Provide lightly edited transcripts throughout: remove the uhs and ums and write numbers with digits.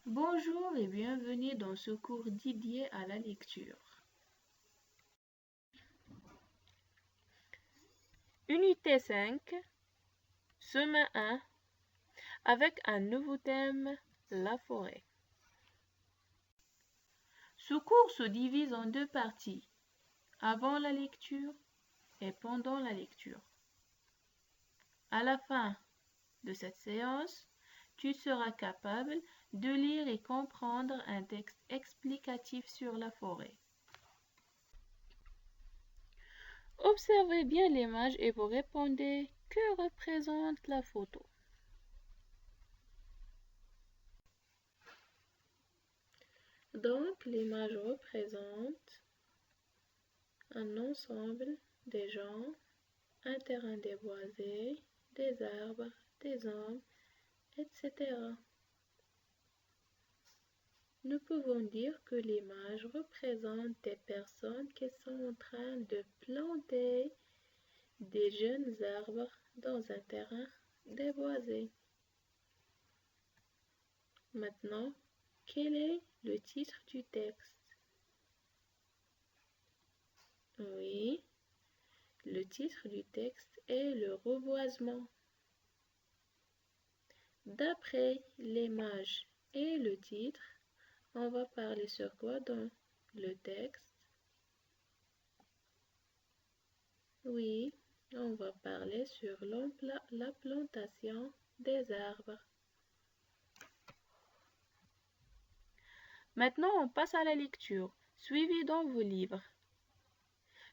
Bonjour et bienvenue dans ce cours dédié à la lecture. Unité 5, semaine 1, avec un nouveau thème, la forêt. Ce cours se divise en deux parties, avant la lecture et pendant la lecture. À la fin de cette séance, tu seras capable de lire et comprendre un texte explicatif sur la forêt. Observez bien l'image et vous répondez que représente la photo. Donc, l'image représente un ensemble des gens, un terrain déboisé, des arbres, des hommes, etc. Nous pouvons dire que l'image représente des personnes qui sont en train de planter des jeunes arbres dans un terrain déboisé. Maintenant, quel est le titre du texte? Oui, le titre du texte est le reboisement. D'après l'image et le titre, on va parler sur quoi dans le texte? Oui, on va parler sur la plantation des arbres. Maintenant, on passe à la lecture. Suivez dans vos livres.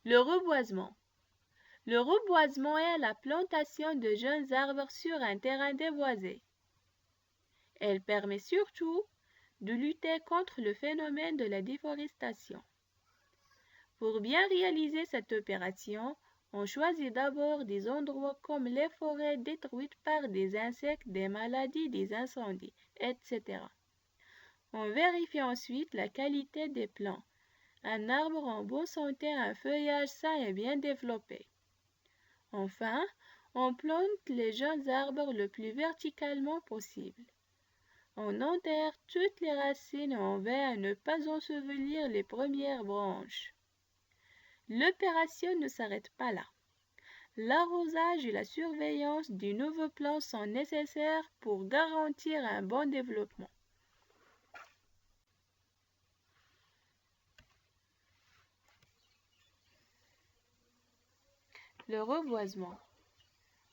Le reboisement. Le reboisement est la plantation de jeunes arbres sur un terrain déboisé. Elle permet surtout de lutter contre le phénomène de la déforestation. Pour bien réaliser cette opération, on choisit d'abord des endroits comme les forêts détruites par des insectes, des maladies, des incendies, etc. On vérifie ensuite la qualité des plants. Un arbre en bonne santé a un feuillage sain et bien développé. Enfin, on plante les jeunes arbres le plus verticalement possible. On enterre toutes les racines et on veille à ne pas ensevelir les premières branches. L'opération ne s'arrête pas là. L'arrosage et la surveillance du nouveau plant sont nécessaires pour garantir un bon développement. Le reboisement.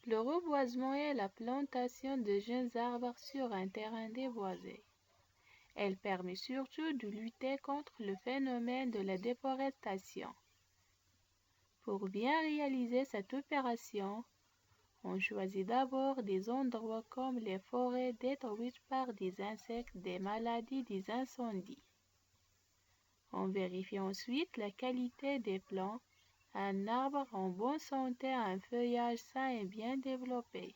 Le reboisement est la plantation de jeunes arbres sur un terrain déboisé. Elle permet surtout de lutter contre le phénomène de la déforestation. Pour bien réaliser cette opération, on choisit d'abord des endroits comme les forêts détruites par des insectes, des maladies, des incendies. On vérifie ensuite la qualité des plants. Un arbre en bonne santé a un feuillage sain et bien développé.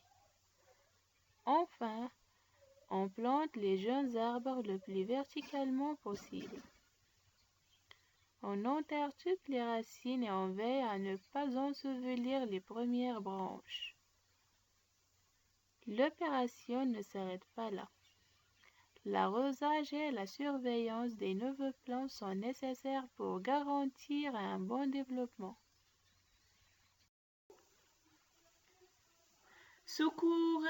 Enfin, on plante les jeunes arbres le plus verticalement possible. On enterre toutes les racines et on veille à ne pas ensevelir les premières branches. L'opération ne s'arrête pas là. L'arrosage et la surveillance des nouveaux plants sont nécessaires pour garantir un bon développement. Ce cours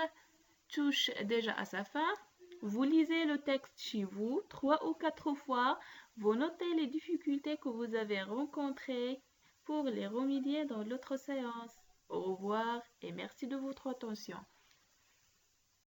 touche déjà à sa fin. Vous lisez le texte chez vous 3 ou 4 fois. Vous notez les difficultés que vous avez rencontrées pour les remédier dans l'autre séance. Au revoir et merci de votre attention.